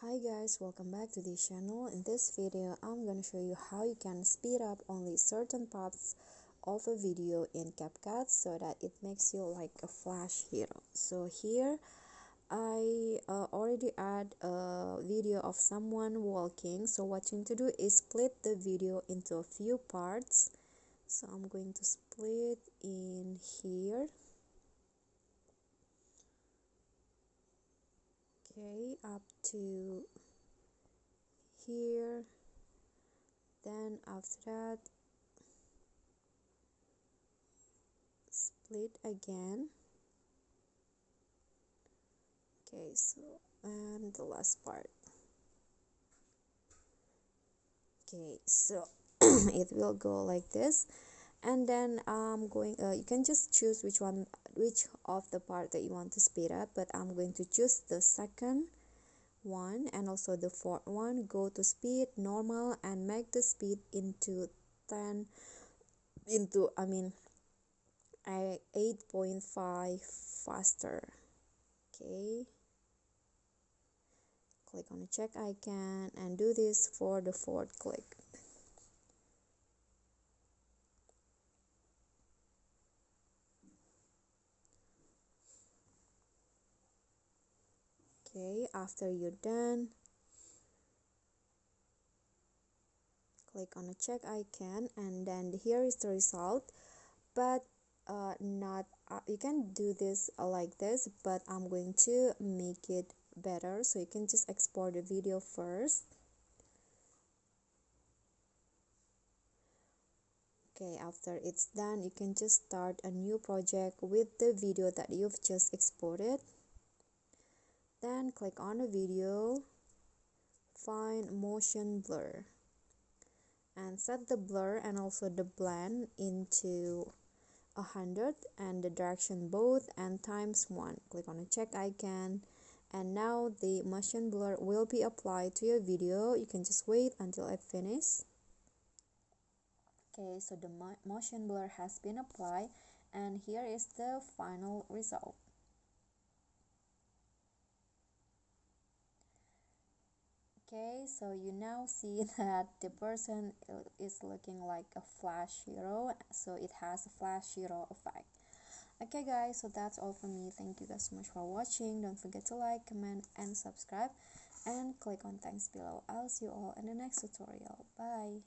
Hi guys, welcome back to this channel. In this video I'm gonna show you how you can speed up only certain parts of a video in CapCut so that it makes you like a flash hero. So here I already add a video of someone walking, so what you need to do is split the video into a few parts. So I'm going to split in here. Okay, up to here, then after that split again. Okay, so and the last part. Okay, so it will go like this, and then I'm going you can just choose which of the part that you want to speed up, but I'm going to choose the second one and also the fourth one. Go to speed normal and make the speed into 10 into 8.5 faster. Okay, click on the check icon and do this for the fourth click. Okay, after you're done, click on the check icon and then here is the result. But not you can do this like this, but I'm going to make it better, so you can just export the video first. Okay, after it's done, you can just start a new project with the video that you've just exported. Then click on the video, find motion blur and set the blur and also the blend into 100 and the direction both and times 1. Click on the check icon and now the motion blur will be applied to your video. You can just wait until I finish. Okay, so the motion blur has been applied and here is the final result. Okay, so you now see that the person is looking like a flash hero, so it has a flash hero effect. Okay guys, so that's all from me. Thank you guys so much for watching. Don't forget to like, comment and subscribe and click on thanks below. I'll see you all in the next tutorial. Bye.